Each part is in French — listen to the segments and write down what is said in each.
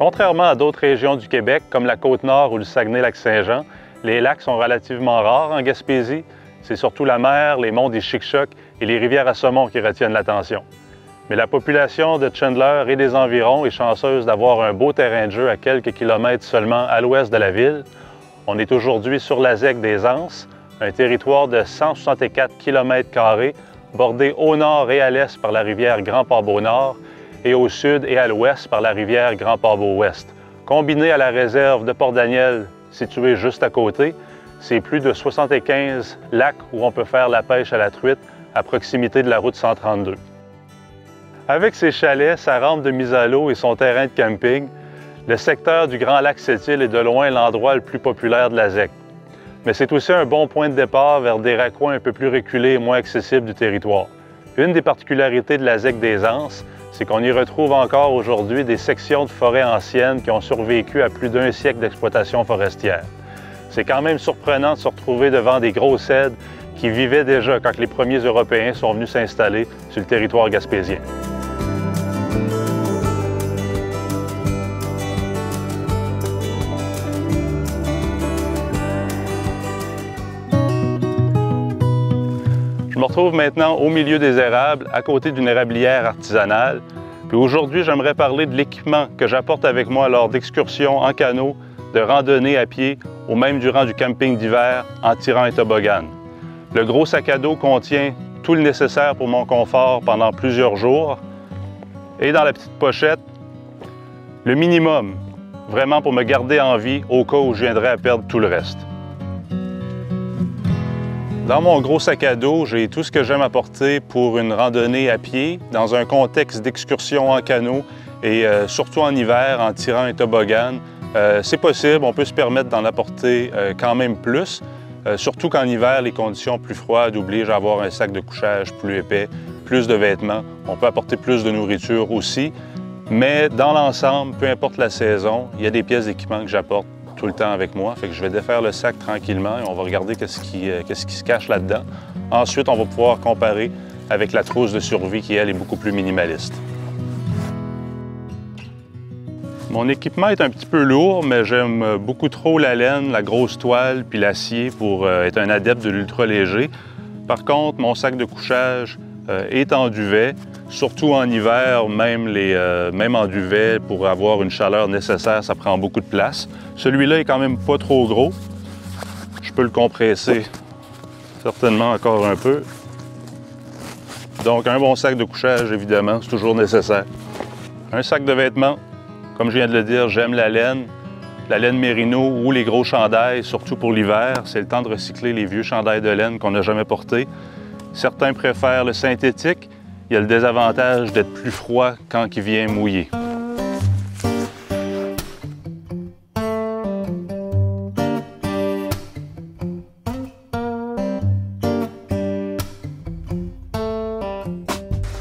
Contrairement à d'autres régions du Québec, comme la Côte-Nord ou le Saguenay-Lac-Saint-Jean, les lacs sont relativement rares en Gaspésie. C'est surtout la mer, les monts des Chic-Chocs et les rivières à saumon qui retiennent l'attention. Mais la population de Chandler et des environs est chanceuse d'avoir un beau terrain de jeu à quelques kilomètres seulement à l'ouest de la ville. On est aujourd'hui sur la ZEC des Anses, un territoire de 164 km² bordé au nord et à l'est par la rivière Grand-Barbeau-Nord et au sud et à l'ouest par la rivière Grand-Barbeau-Ouest. Combiné à la réserve de Port-Daniel, située juste à côté, c'est plus de 75 lacs où on peut faire la pêche à la truite à proximité de la route 132. Avec ses chalets, sa rampe de mise à l'eau et son terrain de camping, le secteur du Grand Lac Sept-Îles est de loin l'endroit le plus populaire de la ZEC. Mais c'est aussi un bon point de départ vers des raccoins un peu plus reculés et moins accessibles du territoire. Une des particularités de la ZEC des Anses, c'est qu'on y retrouve encore aujourd'hui des sections de forêts anciennes qui ont survécu à plus d'un siècle d'exploitation forestière. C'est quand même surprenant de se retrouver devant des gros cèdres qui vivaient déjà quand les premiers Européens sont venus s'installer sur le territoire gaspésien. Je me retrouve maintenant au milieu des érables, à côté d'une érablière artisanale. Puis aujourd'hui, j'aimerais parler de l'équipement que j'apporte avec moi lors d'excursions en canot, de randonnées à pied ou même durant du camping d'hiver en tirant un toboggan. Le gros sac à dos contient tout le nécessaire pour mon confort pendant plusieurs jours. Et dans la petite pochette, le minimum, vraiment pour me garder en vie au cas où je viendrais à perdre tout le reste. Dans mon gros sac à dos, j'ai tout ce que j'aime apporter pour une randonnée à pied, dans un contexte d'excursion en canot et surtout en hiver en tirant un toboggan. C'est possible, on peut se permettre d'en apporter quand même plus, surtout qu'en hiver, les conditions plus froides obligent à avoir un sac de couchage plus épais, plus de vêtements. On peut apporter plus de nourriture aussi, mais dans l'ensemble, peu importe la saison, il y a des pièces d'équipement que j'apporte tout le temps avec moi. Fait que je vais défaire le sac tranquillement et on va regarder qu'est-ce qui se cache là-dedans. Ensuite, on va pouvoir comparer avec la trousse de survie qui, elle, est beaucoup plus minimaliste. Mon équipement est un petit peu lourd, mais j'aime beaucoup trop la laine, la grosse toile puis l'acier pour être un adepte de l'ultra léger. Par contre, mon sac de couchage est en duvet, surtout en hiver, même en duvet, pour avoir une chaleur nécessaire, ça prend beaucoup de place. Celui-là est quand même pas trop gros. Je peux le compresser certainement encore un peu. Donc un bon sac de couchage, évidemment, c'est toujours nécessaire. Un sac de vêtements. Comme je viens de le dire, j'aime la laine mérino ou les gros chandails, surtout pour l'hiver. C'est le temps de recycler les vieux chandails de laine qu'on n'a jamais portés. Certains préfèrent le synthétique. Il y a le désavantage d'être plus froid quand il vient mouiller.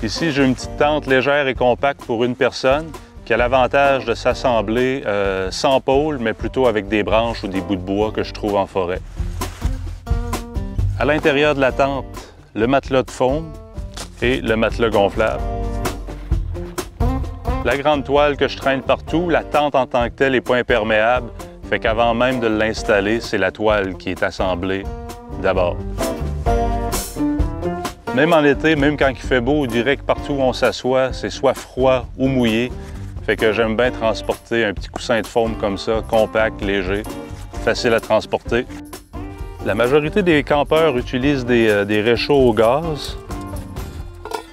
Ici, j'ai une petite tente légère et compacte pour une personne qui a l'avantage de s'assembler sans pôle, mais plutôt avec des branches ou des bouts de bois que je trouve en forêt. À l'intérieur de la tente, le matelas de foam et le matelas gonflable. La grande toile que je traîne partout, la tente en tant que telle n'est pas imperméable, fait qu'avant même de l'installer, c'est la toile qui est assemblée d'abord. Même en été, même quand il fait beau, on dirait que partout où on s'assoit, c'est soit froid ou mouillé. Fait que j'aime bien transporter un petit coussin de foam comme ça, compact, léger, facile à transporter. La majorité des campeurs utilisent des réchauds au gaz.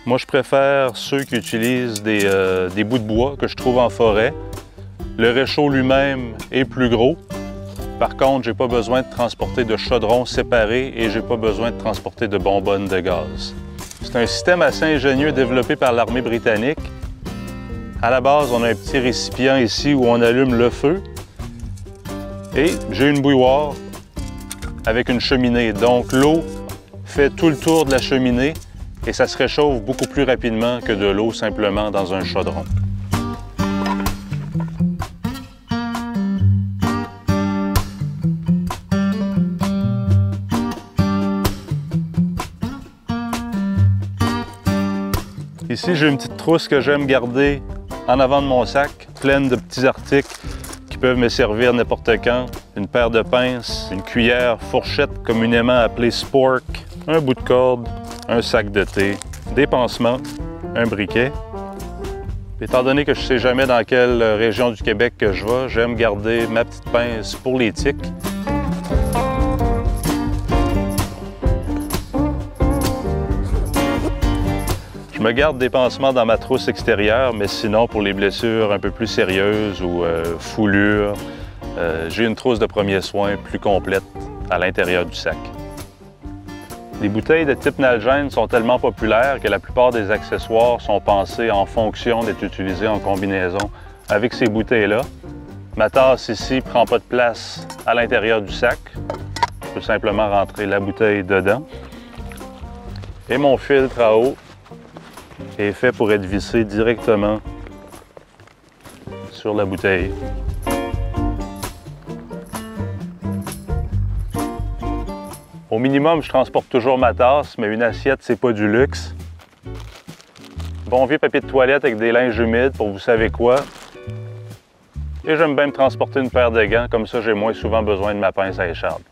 Moi, je préfère ceux qui utilisent des bouts de bois que je trouve en forêt. Le réchaud lui-même est plus gros. Par contre, j'ai pas besoin de transporter de chaudron séparé et j'ai pas besoin de transporter de bonbonnes de gaz. C'est un système assez ingénieux développé par l'armée britannique. À la base, on a un petit récipient ici où on allume le feu. Et j'ai une bouilloire avec une cheminée. Donc l'eau fait tout le tour de la cheminée et ça se réchauffe beaucoup plus rapidement que de l'eau simplement dans un chaudron. Ici, j'ai une petite trousse que j'aime garder en avant de mon sac pleine de petits articles qui peuvent me servir n'importe quand. Une paire de pinces, une cuillère, fourchette communément appelée spork, un bout de corde, un sac de thé, des pansements, un briquet. Étant donné que je ne sais jamais dans quelle région du Québec que je vais, j'aime garder ma petite pince pour les tiques. Je me garde des pansements dans ma trousse extérieure, mais sinon, pour les blessures un peu plus sérieuses ou foulures, j'ai une trousse de premiers soins plus complète à l'intérieur du sac. Les bouteilles de type Nalgene sont tellement populaires que la plupart des accessoires sont pensés en fonction d'être utilisés en combinaison avec ces bouteilles-là. Ma tasse ici ne prend pas de place à l'intérieur du sac. Je peux simplement rentrer la bouteille dedans. Et mon filtre à eau est fait pour être vissé directement sur la bouteille. Au minimum, je transporte toujours ma tasse, mais une assiette, c'est pas du luxe. Bon vieux papier de toilette avec des linges humides pour vous savez quoi. Et j'aime bien me transporter une paire de gants, comme ça j'ai moins souvent besoin de ma pince à écharpe.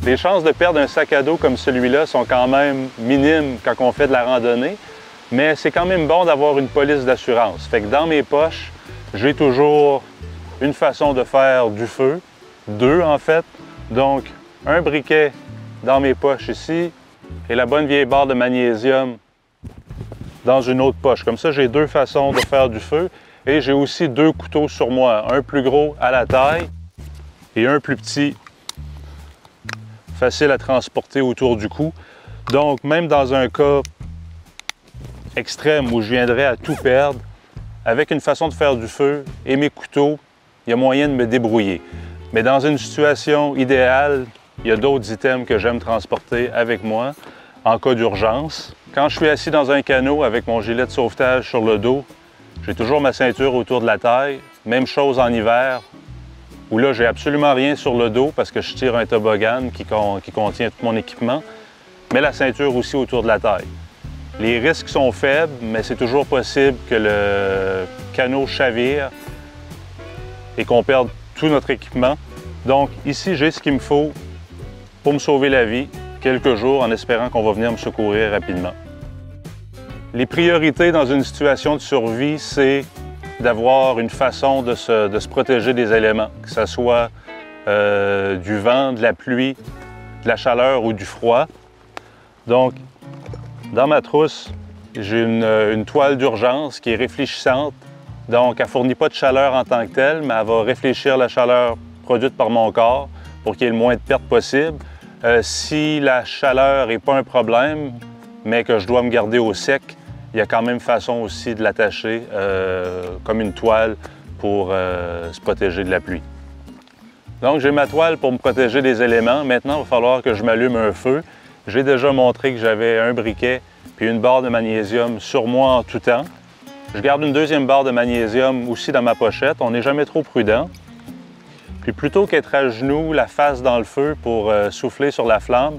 Les chances de perdre un sac à dos comme celui-là sont quand même minimes quand on fait de la randonnée, mais c'est quand même bon d'avoir une police d'assurance. Fait que dans mes poches, j'ai toujours une façon de faire du feu, deux en fait. Donc, un briquet dans mes poches ici et la bonne vieille barre de magnésium dans une autre poche. Comme ça, j'ai deux façons de faire du feu et j'ai aussi deux couteaux sur moi, un plus gros à la taille et un plus petit, facile à transporter autour du cou. Donc, même dans un cas extrême où je viendrais à tout perdre, avec une façon de faire du feu et mes couteaux, il y a moyen de me débrouiller. Mais dans une situation idéale, il y a d'autres items que j'aime transporter avec moi en cas d'urgence. Quand je suis assis dans un canot avec mon gilet de sauvetage sur le dos, j'ai toujours ma ceinture autour de la taille. Même chose en hiver, où là, j'ai absolument rien sur le dos parce que je tire un toboggan qui contient tout mon équipement, mais la ceinture aussi autour de la taille. Les risques sont faibles, mais c'est toujours possible que le canot chavire et qu'on perde tout notre équipement. Donc ici, j'ai ce qu'il me faut pour me sauver la vie quelques jours en espérant qu'on va venir me secourir rapidement. Les priorités dans une situation de survie, c'est d'avoir une façon de se protéger des éléments, que ce soit du vent, de la pluie, de la chaleur ou du froid. Donc, dans ma trousse, j'ai une toile d'urgence qui est réfléchissante. Donc, elle ne fournit pas de chaleur en tant que telle, mais elle va réfléchir la chaleur produite par mon corps pour qu'il y ait le moins de pertes possible. Si la chaleur n'est pas un problème, mais que je dois me garder au sec, il y a quand même façon aussi de l'attacher comme une toile pour se protéger de la pluie. Donc, j'ai ma toile pour me protéger des éléments. Maintenant, il va falloir que je m'allume un feu. J'ai déjà montré que j'avais un briquet puis une barre de magnésium sur moi en tout temps. Je garde une deuxième barre de magnésium aussi dans ma pochette. On n'est jamais trop prudent. Puis plutôt qu'être à genoux, la face dans le feu pour souffler sur la flamme,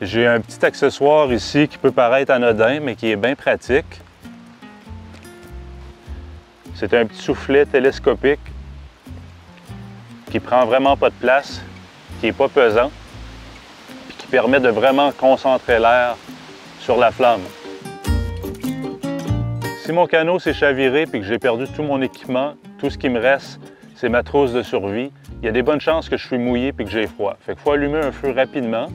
j'ai un petit accessoire ici qui peut paraître anodin, mais qui est bien pratique. C'est un petit soufflet télescopique qui prend vraiment pas de place, qui n'est pas pesant, puis qui permet de vraiment concentrer l'air sur la flamme. Si mon canot s'est chaviré et que j'ai perdu tout mon équipement, tout ce qui me reste, c'est ma trousse de survie. Il y a des bonnes chances que je suis mouillé et que j'ai froid. Fait qu'il faut allumer un feu rapidement.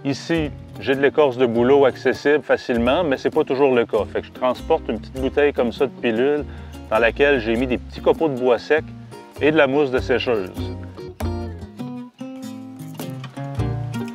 Ici, j'ai de l'écorce de bouleau accessible facilement, mais ce n'est pas toujours le cas. Fait que je transporte une petite bouteille comme ça de pilule dans laquelle j'ai mis des petits copeaux de bois sec et de la mousse de sécheuse.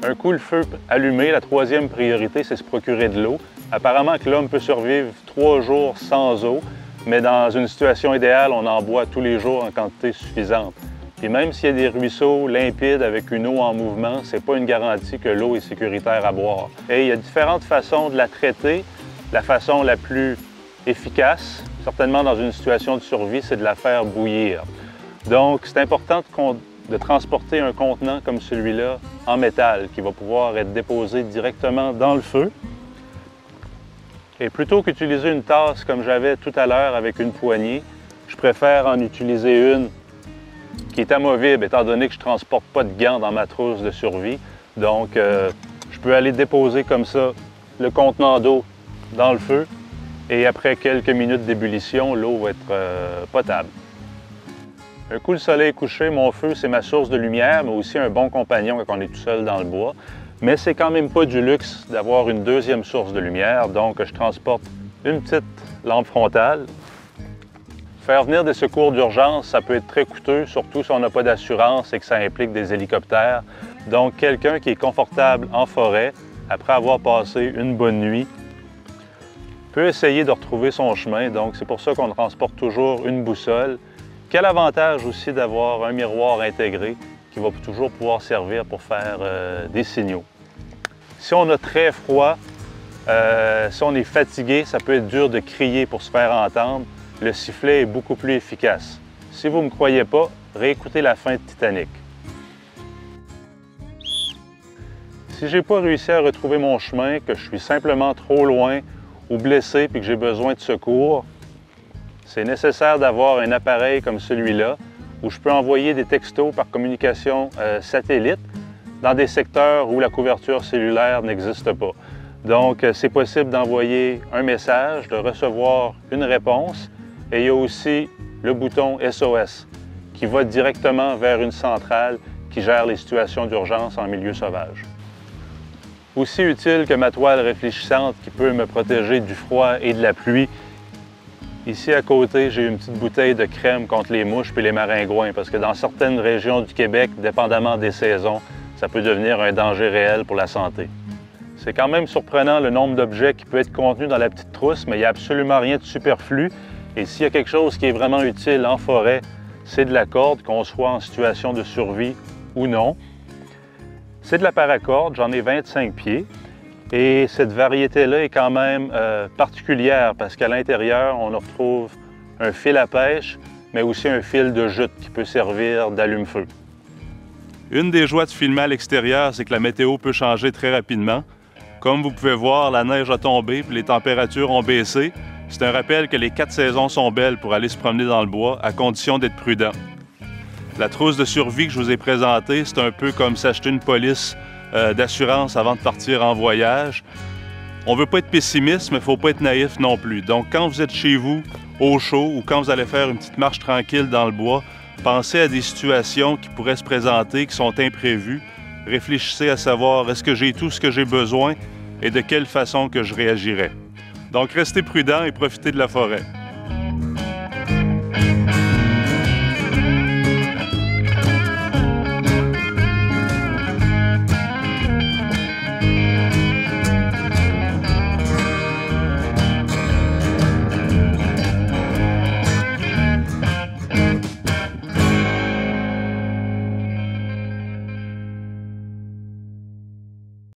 Un coup le feu allumé, la troisième priorité, c'est se procurer de l'eau. Apparemment que l'homme peut survivre 3 jours sans eau. mais dans une situation idéale, on en boit tous les jours en quantité suffisante. Puis même s'il y a des ruisseaux limpides avec une eau en mouvement, ce n'est pas une garantie que l'eau est sécuritaire à boire. Et il y a différentes façons de la traiter. La façon la plus efficace, certainement dans une situation de survie, c'est de la faire bouillir. Donc, c'est important de transporter un contenant comme celui-là en métal qui va pouvoir être déposé directement dans le feu. Et plutôt qu'utiliser une tasse comme j'avais tout à l'heure avec une poignée, je préfère en utiliser une qui est amovible étant donné que je ne transporte pas de gants dans ma trousse de survie. Donc, je peux aller déposer comme ça le contenant d'eau dans le feu et après quelques minutes d'ébullition, l'eau va être potable. Un coup le soleil couché, mon feu, c'est ma source de lumière, mais aussi un bon compagnon quand on est tout seul dans le bois. Mais c'est quand même pas du luxe d'avoir une deuxième source de lumière, donc je transporte une petite lampe frontale. Faire venir des secours d'urgence, ça peut être très coûteux, surtout si on n'a pas d'assurance et que ça implique des hélicoptères. Donc quelqu'un qui est confortable en forêt, après avoir passé une bonne nuit, peut essayer de retrouver son chemin. Donc c'est pour ça qu'on transporte toujours une boussole. Quel avantage aussi d'avoir un miroir intégré qui va toujours pouvoir servir pour faire des signaux. Si on a très froid, si on est fatigué, ça peut être dur de crier pour se faire entendre. Le sifflet est beaucoup plus efficace. Si vous ne me croyez pas, réécoutez la fin de Titanic. Si je n'ai pas réussi à retrouver mon chemin, que je suis simplement trop loin ou blessé et que j'ai besoin de secours, c'est nécessaire d'avoir un appareil comme celui-là où je peux envoyer des textos par communication satellite dans des secteurs où la couverture cellulaire n'existe pas. Donc, c'est possible d'envoyer un message, de recevoir une réponse et il y a aussi le bouton SOS qui va directement vers une centrale qui gère les situations d'urgence en milieu sauvage. Aussi utile que ma toile réfléchissante qui peut me protéger du froid et de la pluie. Ici à côté, j'ai une petite bouteille de crème contre les mouches et les maringouins parce que dans certaines régions du Québec, dépendamment des saisons, ça peut devenir un danger réel pour la santé. C'est quand même surprenant le nombre d'objets qui peut être contenu dans la petite trousse, mais il n'y a absolument rien de superflu. Et s'il y a quelque chose qui est vraiment utile en forêt, c'est de la corde, qu'on soit en situation de survie ou non. C'est de la paracorde, j'en ai 25 pieds. Et cette variété-là est quand même particulière parce qu'à l'intérieur, on retrouve un fil à pêche, mais aussi un fil de jute qui peut servir d'allume-feu. Une des joies de filmer à l'extérieur, c'est que la météo peut changer très rapidement. Comme vous pouvez voir, la neige a tombé et les températures ont baissé. C'est un rappel que les 4 saisons sont belles pour aller se promener dans le bois, à condition d'être prudent. La trousse de survie que je vous ai présentée, c'est un peu comme s'acheter une police d'assurance avant de partir en voyage. On ne veut pas être pessimiste, mais il ne faut pas être naïf non plus. Donc, quand vous êtes chez vous, au chaud, ou quand vous allez faire une petite marche tranquille dans le bois, pensez à des situations qui pourraient se présenter, qui sont imprévues. Réfléchissez à savoir, est-ce que j'ai tout ce que j'ai besoin et de quelle façon que je réagirais. Donc, restez prudent et profitez de la forêt.